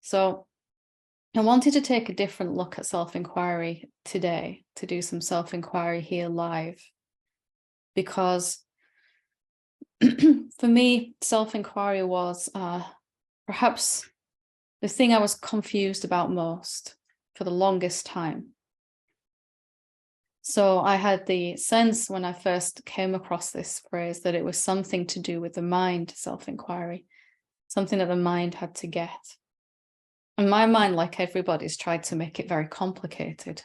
So I wanted to take a different look at self-inquiry today, to do some self-inquiry here live, because for me, self-inquiry was perhaps the thing I was confused about most for the longest time. So I had the sense when I first came across this phrase that it was something to do with the mind, self-inquiry, something that the mind had to get. And my mind, like everybody's, tried to make it very complicated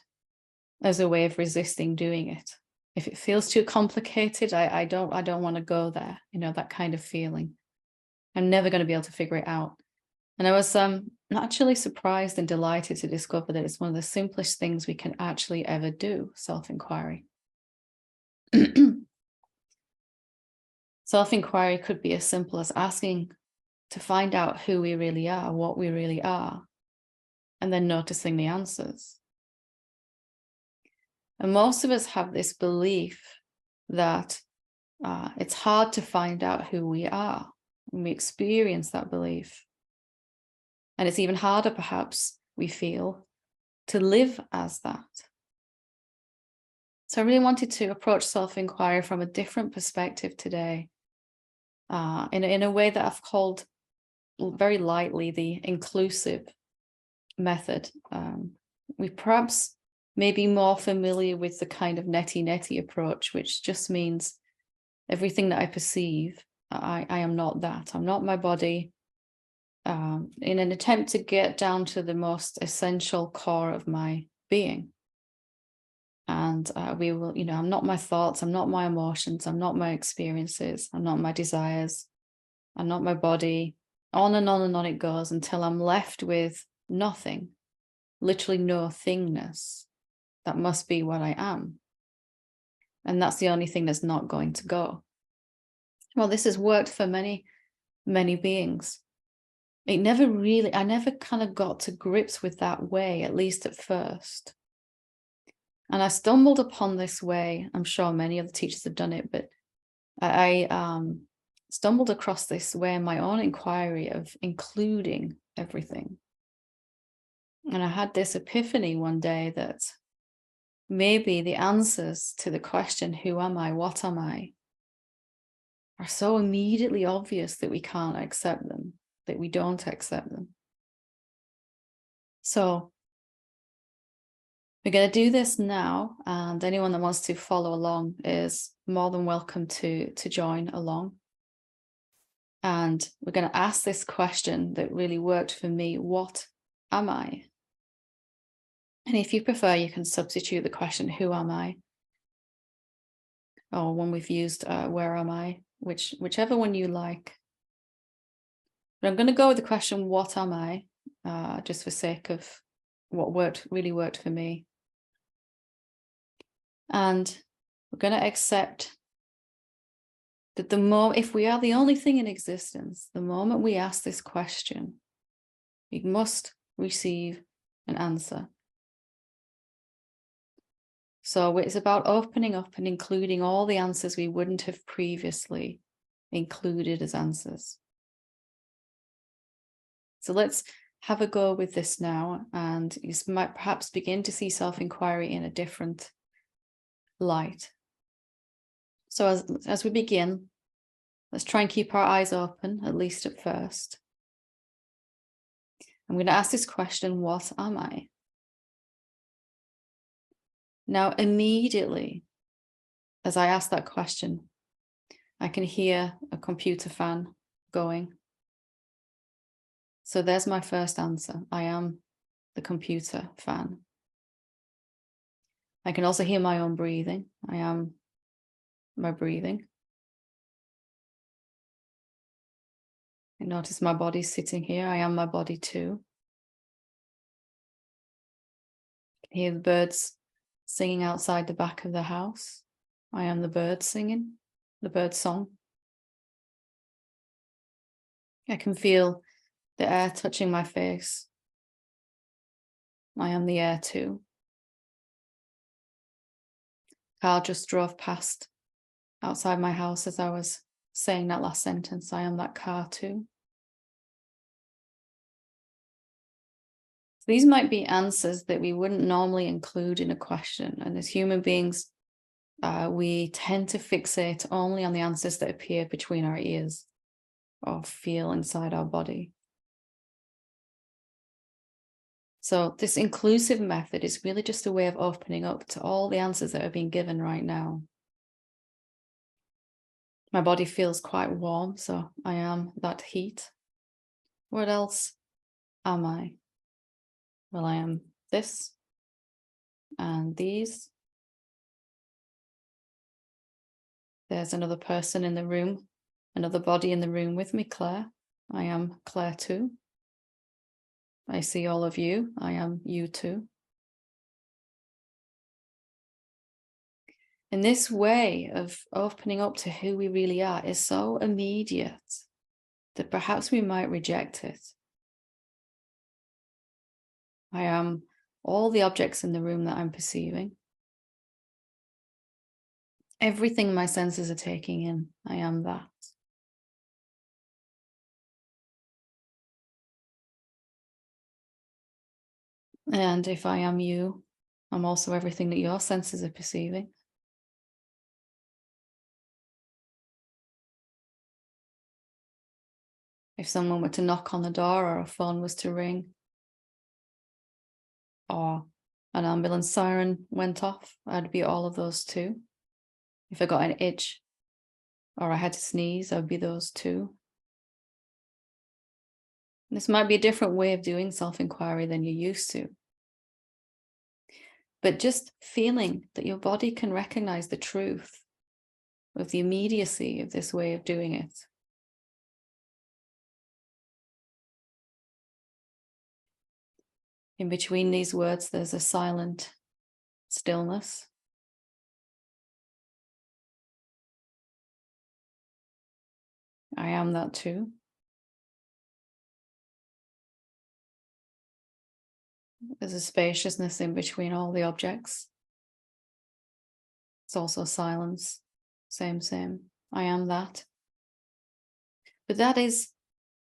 as a way of resisting doing it. If it feels too complicated, I don't want to go there, that kind of feeling. I'm never going to be able to figure it out. And I was actually surprised and delighted to discover that it's one of the simplest things we can actually ever do, self-inquiry. Self-inquiry could be as simple as asking to find out who we really are, what we really are, and then noticing the answers. And most of us have this belief that it's hard to find out who we are, and we experience that belief. And it's even harder, perhaps, we feel, to live as that. So I really wanted to approach self-inquiry from a different perspective today, in a way that I've called very lightly the inclusive method. We perhaps may be more familiar with the kind of neti-neti approach, which just means everything that I perceive, I am not that. I'm not my body. In an attempt to get down to the most essential core of my being. And we will, I'm not my thoughts, I'm not my emotions, I'm not my experiences, I'm not my desires, I'm not my body. On and on and on it goes until I'm left with nothing, literally no thingness. That must be what I am. And that's the only thing that's not going to go. Well, this has worked for many, many beings. I never kind of got to grips with that way, at least at first. And I stumbled upon this way. I'm sure many other teachers have done it, but I stumbled across this way in my own inquiry of including everything. And I had this epiphany one day that maybe the answers to the question, who am I, what am I, are so immediately obvious that we can't accept them, that we don't accept them. So we're going to do this now, and anyone that wants to follow along is more than welcome to join along. And we're going to ask this question that really worked for me: what am I? And if you prefer, you can substitute the question, who am I? Or when we've used where am I? Whichever one you like. But I'm going to go with the question, what am I? Just for sake of what really worked for me. And we're going to accept that if we are the only thing in existence, the moment we ask this question, we must receive an answer. So it's about opening up and including all the answers we wouldn't have previously included as answers. So let's have a go with this now, and you might perhaps begin to see self-inquiry in a different light. So as we begin, let's try and keep our eyes open, at least at first. I'm going to ask this question, what am I? Now, immediately, as I ask that question, I can hear a computer fan going. So there's my first answer. I am the computer fan. I can also hear my own breathing. I am my breathing. I notice my body sitting here. I am my body too. I can hear the birds singing outside the back of the house. I am the bird singing, the bird song. I can feel the air touching my face. I am the air too. Car just drove past outside my house as I was saying that last sentence. I am that car too. These might be answers that we wouldn't normally include in a question. And as human beings, we tend to fixate only on the answers that appear between our ears or feel inside our body. So this inclusive method is really just a way of opening up to all the answers that are being given right now. My body feels quite warm, so I am that heat. What else am I? Well, I am this and these. There's another person in the room, another body in the room with me, Claire. I am Claire too. I see all of you. I am you too. And this way of opening up to who we really are is so immediate that perhaps we might reject it. I am all the objects in the room that I'm perceiving. Everything my senses are taking in, I am that. And if I am you, I'm also everything that your senses are perceiving. If someone were to knock on the door or a phone was to ring or an ambulance siren went off, I'd be all of those too. If I got an itch or I had to sneeze, I'd be those too. This might be a different way of doing self-inquiry than you're used to. But just feeling that your body can recognize the truth of the immediacy of this way of doing it. In between these words, there's a silent stillness. I am that too. There's a spaciousness in between all the objects. It's also silence. Same. I am that. But that is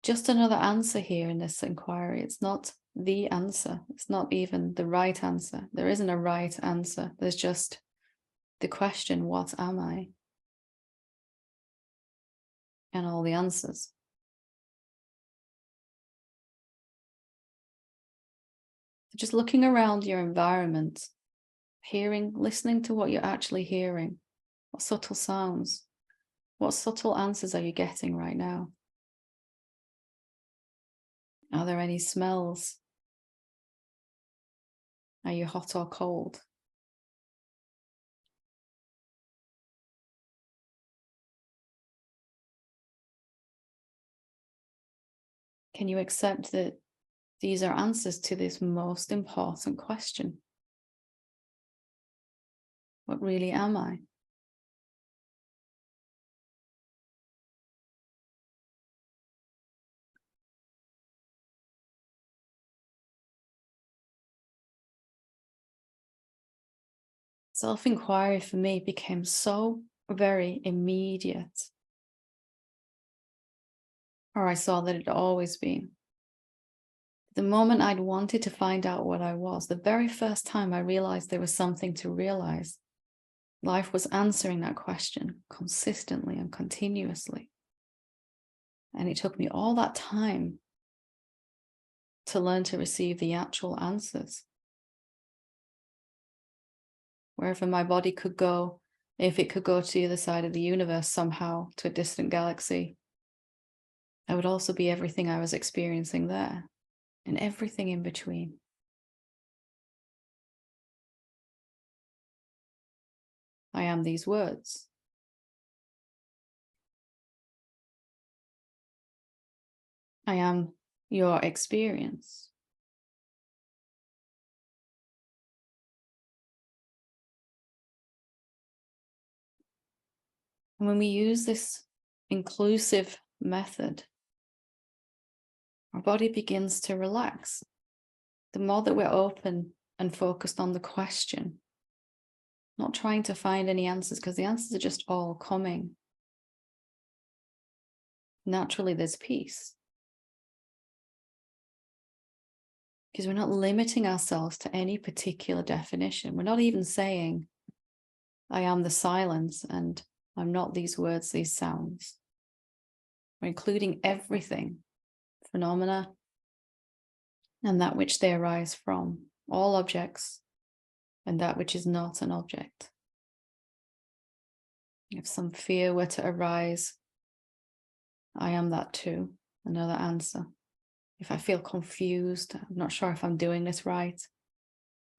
just another answer here in this inquiry. It's not the answer. It's not even the right answer. There isn't a right answer. There's just the question, what am I? And all the answers. Just looking around your environment, listening to what you're actually hearing. What subtle sounds? What subtle answers are you getting right now? Are there any smells? Are you hot or cold? Can you accept that these are answers to this most important question? What really am I? Self-inquiry for me became so very immediate. Or I saw that it had always been. The moment I'd wanted to find out what I was, the very first time I realized there was something to realize, life was answering that question consistently and continuously. And it took me all that time to learn to receive the actual answers. Wherever my body could go, if it could go to the other side of the universe somehow, to a distant galaxy, I would also be everything I was experiencing there, and everything in between. I am these words. I am your experience. And when we use this inclusive method, our body begins to relax. The more that we're open and focused on the question, not trying to find any answers, because the answers are just all coming. Naturally, there's peace. Because we're not limiting ourselves to any particular definition. We're not even saying, I am the silence and I'm not these words, these sounds. We're including everything, phenomena, and that which they arise from, all objects, and that which is not an object. If some fear were to arise, I am that too, another answer. If I feel confused, I'm not sure if I'm doing this right,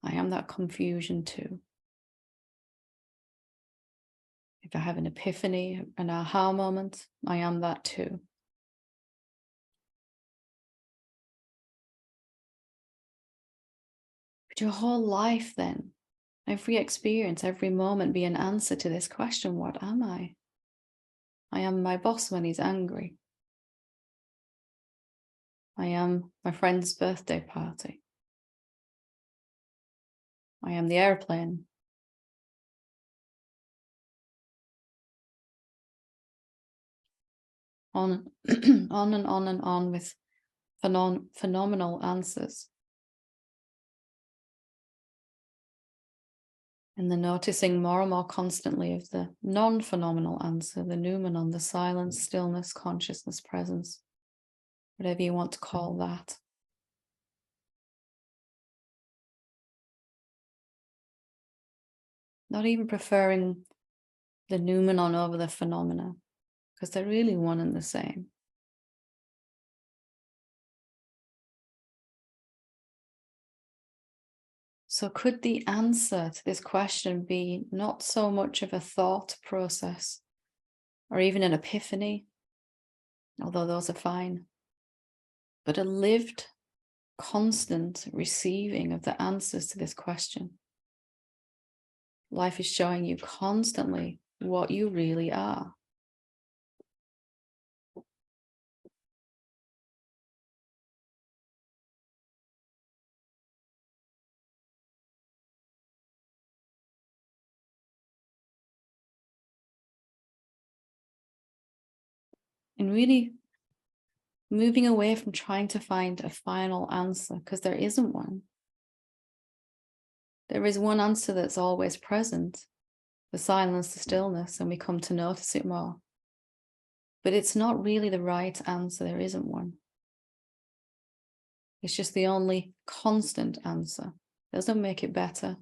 I am that confusion too. If I have an epiphany, an aha moment, I am that too. Could your whole life then, every experience, every moment be an answer to this question, what am I? I am my boss when he's angry. I am my friend's birthday party. I am the airplane. On, on and on and on with phenomenal answers. And the noticing more and more constantly of the non-phenomenal answer, the noumenon, the silence, stillness, consciousness, presence, whatever you want to call that. Not even preferring the noumenon over the phenomena, because they're really one and the same. So could the answer to this question be not so much of a thought process or even an epiphany, although those are fine, but a lived, constant receiving of the answers to this question? Life is showing you constantly what you really are. And really moving away from trying to find a final answer, because there isn't one. There is one answer that's always present, the silence, the stillness, and we come to notice it more. But it's not really the right answer. There isn't one. It's just the only constant answer. Doesn't make it better.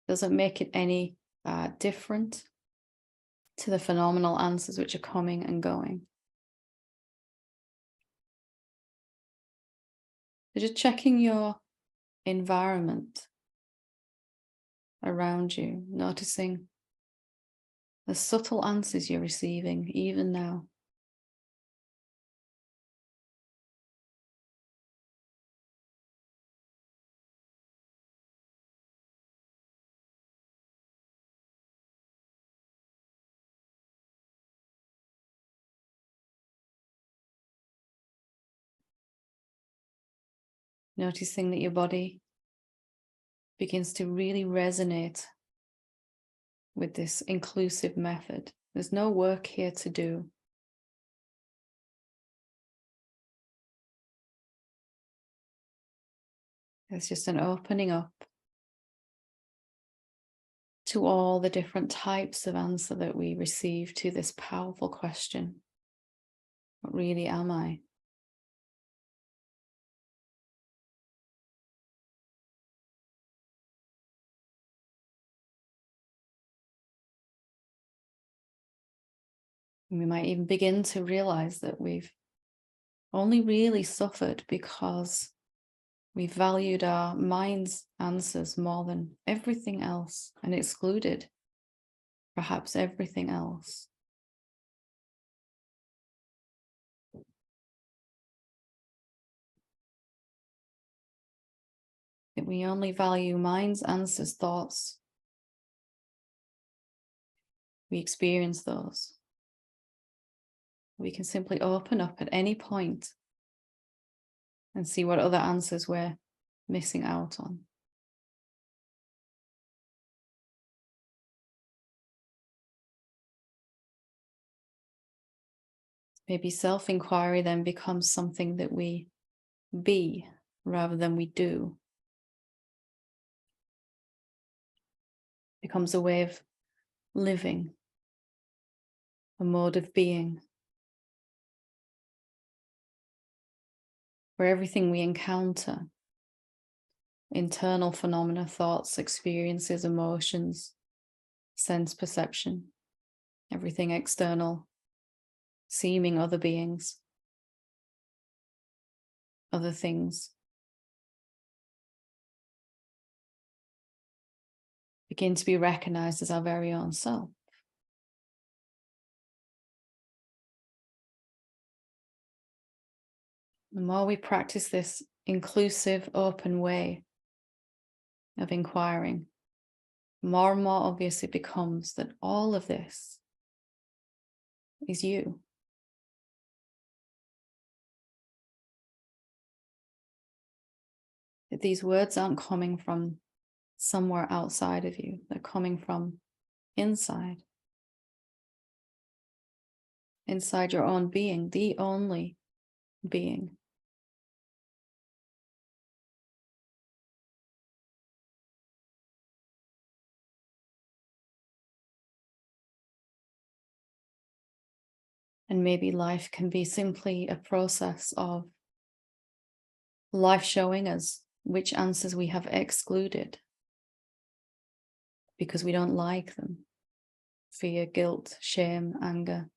Doesn't make it any different to the phenomenal answers which are coming and going. So just checking your environment around you, noticing the subtle answers you're receiving even now. Noticing that your body begins to really resonate with this inclusive method. There's no work here to do. There's just an opening up to all the different types of answer that we receive to this powerful question. What really am I? And we might even begin to realize that we've only really suffered because we valued our mind's answers more than everything else and excluded perhaps everything else. That we only value mind's answers, thoughts. We experience those. We can simply open up at any point and see what other answers we're missing out on. Maybe self-inquiry then becomes something that we be rather than we do. Becomes a way of living, a mode of being, where everything we encounter, internal phenomena, thoughts, experiences, emotions, sense perception, everything external, seeming other beings, other things, begin to be recognized as our very own self. The more we practice this inclusive, open way of inquiring, more and more obvious it becomes that all of this is you. That these words aren't coming from somewhere outside of you, they're coming from inside your own being, the only being. And maybe life can be simply a process of life showing us which answers we have excluded because we don't like them. Fear, guilt, shame, anger,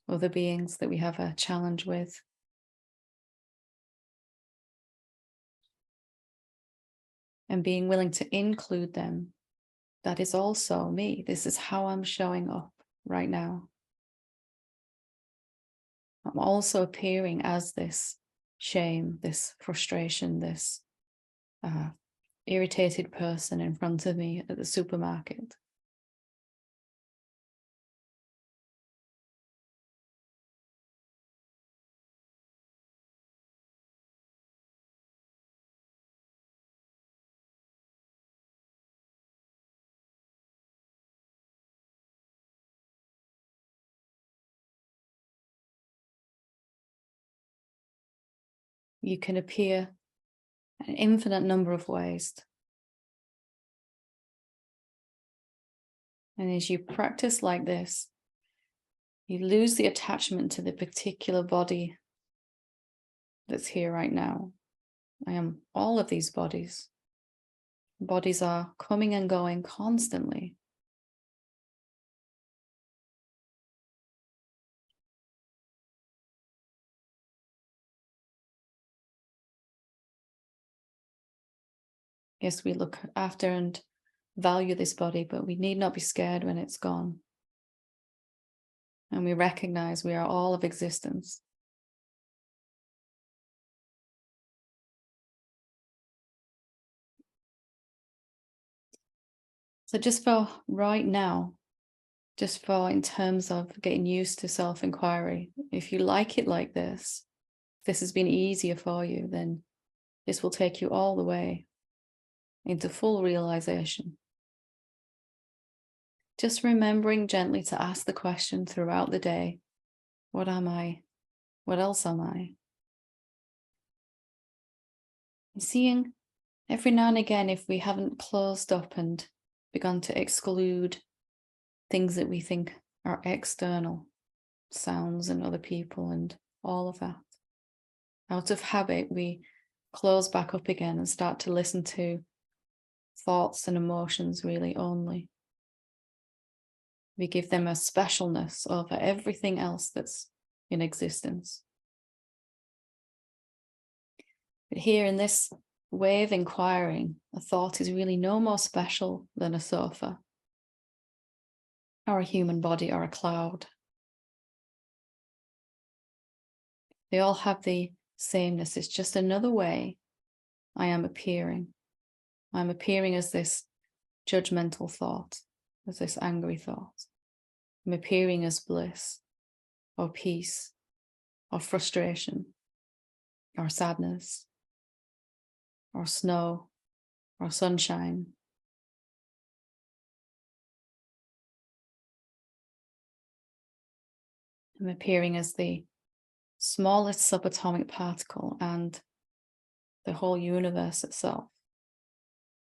other beings that we have a challenge with. And being willing to include them. That is also me. This is how I'm showing up right now. I'm also appearing as this shame, this frustration, this irritated person in front of me at the supermarket. You can appear an infinite number of ways. And as you practice like this, you lose the attachment to the particular body that's here right now. I am all of these bodies. Bodies are coming and going constantly. Yes, we look after and value this body, but we need not be scared when it's gone. And we recognize we are all of existence. So just for right now, just for in terms of getting used to self-inquiry, if you like it like this, if this has been easier for you, then this will take you all the way into full realization. Just remembering gently to ask the question throughout the day, what am I? What else am I? And seeing every now and again if we haven't closed up and begun to exclude things that we think are external, sounds and other people and all of that. Out of habit, we close back up again and start to listen to thoughts and emotions really only. We give them a specialness over everything else that's in existence. But here in this way of inquiring, a thought is really no more special than a sofa, or a human body, or a cloud. They all have the sameness. It's just another way I am appearing. I'm appearing as this judgmental thought, as this angry thought. I'm appearing as bliss, or peace, or frustration, or sadness, or snow, or sunshine. I'm appearing as the smallest subatomic particle and the whole universe itself.